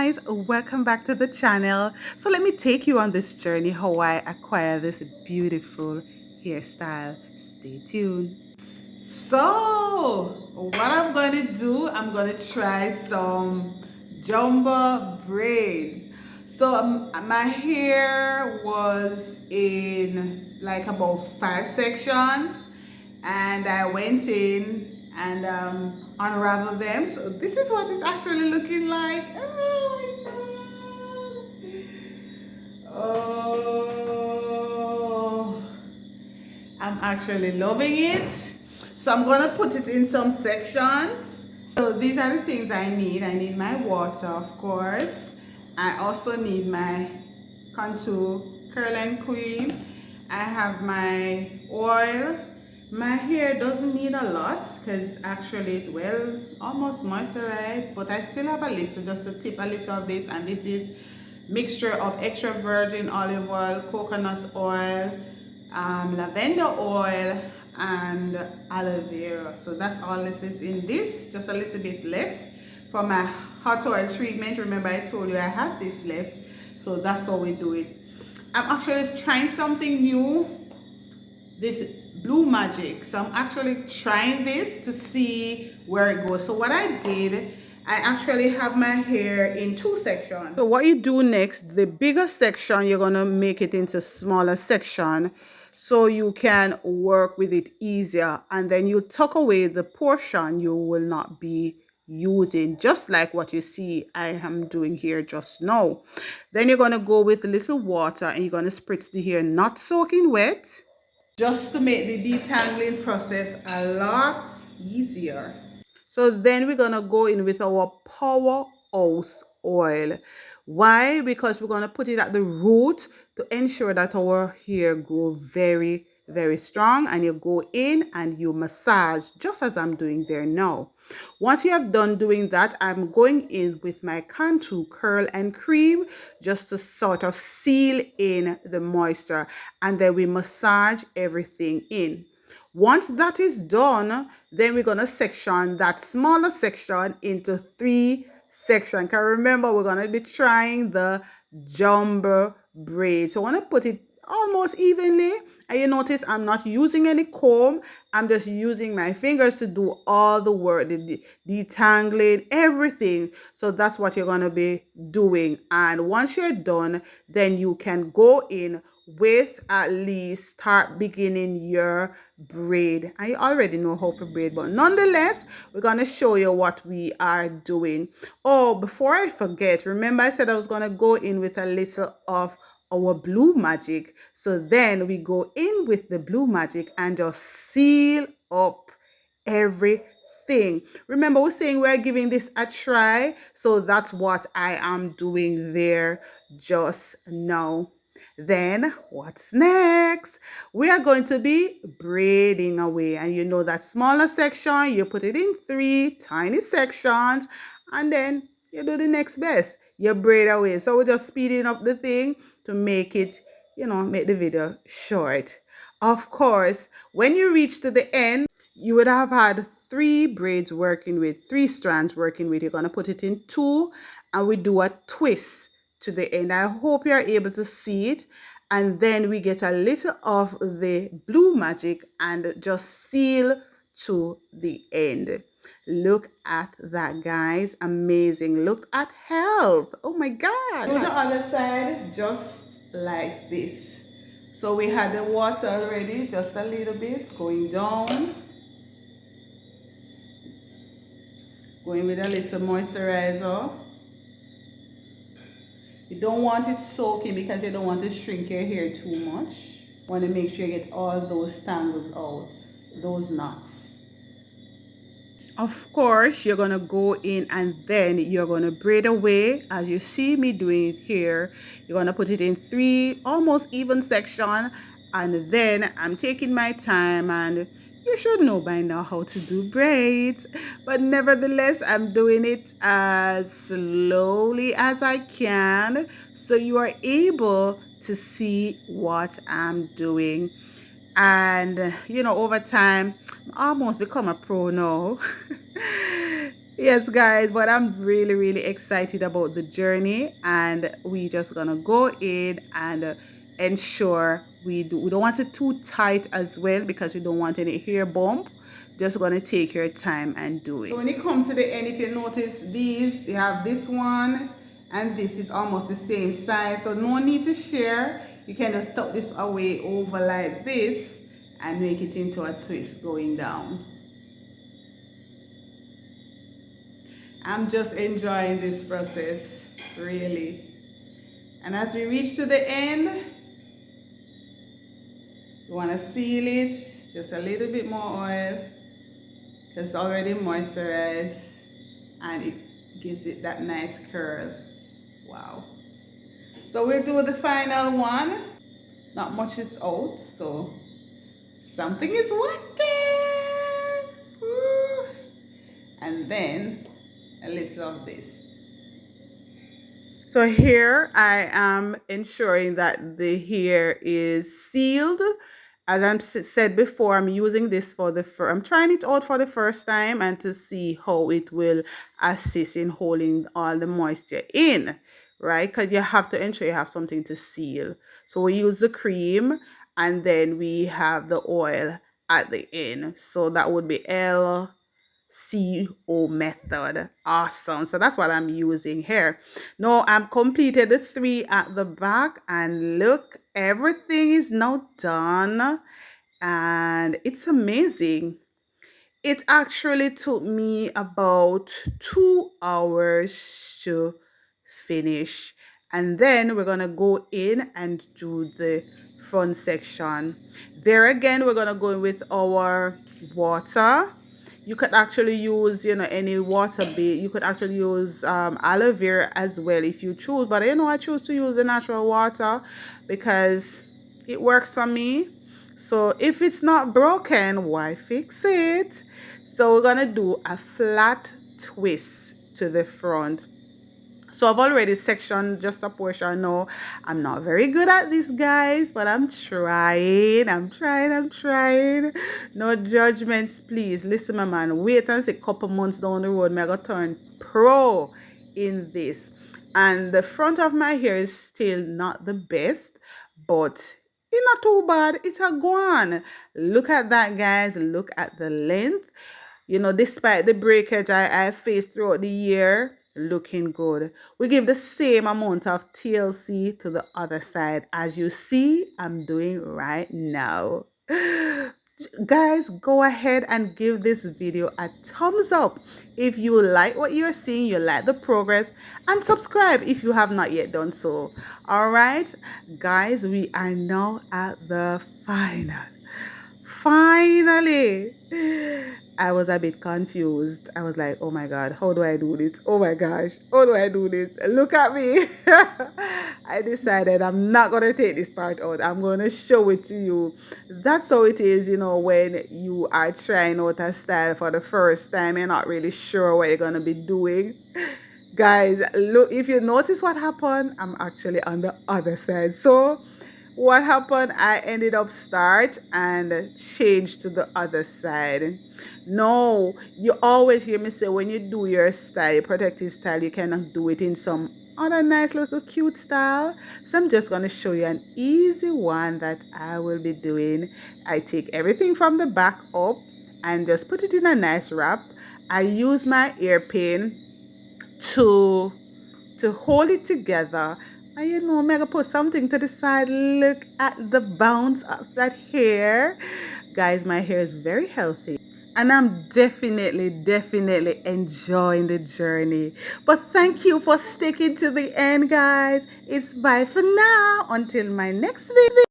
guys, welcome back to the channel. So let me take you on this journey how I acquire this beautiful hairstyle. Stay tuned. So what I'm going to do, I'm going to try some jumbo braids. So my hair was in like about 5 sections, and I went in and unraveled them. So this is what it's actually looking like. Oh my god! Oh, I'm actually loving it. So I'm gonna put it in some sections. So these are the things I need. I need my water, of course. I also need my contour curling cream. I have my oil. My hair doesn't need a lot because actually it's well almost moisturized, but I still have a little, just to tip a little of this. And this is mixture of extra virgin olive oil, coconut oil, lavender oil, and aloe vera. So that's all this is in this. Just a little bit left for my hot oil treatment. Remember I told you I had this left, so that's how we do it. I'm actually trying something new, this blue magic. So I'm actually trying this to see where it goes. So what I did, I actually have my hair in 2 sections. So what you do next, the bigger section, you're gonna make it into smaller section so you can work with it easier, and then you tuck away the portion you will not be using, just like what you see I am doing here just now. Then you're going to go with a little water and you're going to spritz the hair, not soaking wet, just to make the detangling process a lot easier. So then we're going to go in with our powerhouse oil. Why? Because we're going to put it at the root to ensure that our hair grow very, very strong. And you go in and you massage, just as I'm doing there now. Once you have done doing that, I'm going in with my contour curl and cream just to sort of seal in the moisture, and then we massage everything in. Once that is done, then we're going to section that smaller section into 3 sections. Because remember, we're going to be trying the jumbo braid. So I want to put it almost evenly. And you notice I'm not using any comb. I'm just using my fingers to do all the work, the detangling, everything. So that's what you're going to be doing. And once you're done, then you can go in with at least start beginning your braid. I already know how to braid, but nonetheless, we're going to show you what we are doing. Oh, before I forget, remember I said I was going to go in with a little of our blue magic. So then we go in with the blue magic and just seal up everything. Remember, we're saying we're giving this a try, so that's what I am doing there just now. Then what's next? We are going to be braiding away, and you know that smaller section, you put it in 3 tiny sections, and then you do the next best, you braid away. So we're just speeding up the thing to make it, make the video short. Of course, when you reach to the end, you would have had 3 braids working with, 3 strands working with. You're going to put it in 2, and we do a twist to the end. I hope you're able to see it. And then we get a little of the blue magic and just seal to the end. Look at that, guys. Amazing. Look at health. Oh my god. Do the other side just like this. So we had the water already, just a little bit going down, going with a little moisturizer. You don't want it soaking because you don't want to shrink your hair too much. You want to make sure you get all those tangles out, those knots. Of course, you're going to go in and then you're going to braid away as you see me doing it here. You're going to put it in 3 almost even section, and then I'm taking my time, and you should know by now how to do braids, but nevertheless I'm doing it as slowly as I can so you are able to see what I'm doing. And over time I almost become a pro now. Yes, guys, but I'm really excited about the journey, and we just gonna go in and ensure we don't want it too tight as well, because we don't want any hair bump. Just gonna take your time and do it. So when you come to the end, if you notice these, you have this one and this is almost the same size, so no need to share. You can just tuck this away over like this and make it into a twist going down. I'm just enjoying this process, really. And as we reach to the end, you want to seal it, just a little bit more oil, because it's already moisturized, and it gives it that nice curl. Wow. So we'll do the final one. Not much is out, so something is working. Woo. And then a little of this. So here I am ensuring that the hair is sealed. As I said before, I'm using this for I'm trying it out for the first time, and to see how it will assist in holding all the moisture in, right? Because you have to ensure you have something to seal. So we use the cream, and then we have the oil at the end. So that would be LCO method. Awesome. So that's what I'm using here. Now I'm completed the 3 at the back, and look, everything is now done, and it's amazing. It actually took me about 2 hours to finish, and then we're gonna go in and do the front section. There again, we're gonna go in with our water. You could actually use, any water base. You could actually use aloe vera as well if you choose, but I choose to use the natural water because it works for me. So if it's not broken, why fix it? So we're gonna do a flat twist to the front. So I've already sectioned just a portion now. I'm not very good at this, guys, but I'm trying. I'm trying. No judgments, please. Listen, my man, wait and see a couple months down the road, I'm gonna turn pro in this. And the front of my hair is still not the best, but it's not too bad. It's a go on. Look at that, guys. Look at the length. Despite the breakage I faced throughout the year, looking good. We give the same amount of TLC to the other side, as you see I'm doing right now. Guys, go ahead and give this video a thumbs up if you like what you're seeing, you like the progress, and subscribe if you have not yet done so. All right, guys, we are now at the finally. I was a bit confused. I was like, oh my God, how do I do this? Oh my gosh, how do I do this? Look at me. I decided I'm not going to take this part out. I'm going to show it to you. That's how it is, when you are trying out a style for the first time. You're not really sure what you're going to be doing. Guys, look, if you notice what happened, I'm actually on the other side. So what happened, I ended up start and change to the other side. No, you always hear me say when you do your style, your protective style, you cannot do it in some other nice little cute style. So I'm just going to show you an easy one that I will be doing. I take everything from the back up and just put it in a nice wrap. I use my hairpin to hold it together. And I'm gonna put something to the side. Look at the bounce of that hair. Guys, my hair is very healthy, and I'm definitely enjoying the journey. But thank you for sticking to the end, guys. It's bye for now until my next video.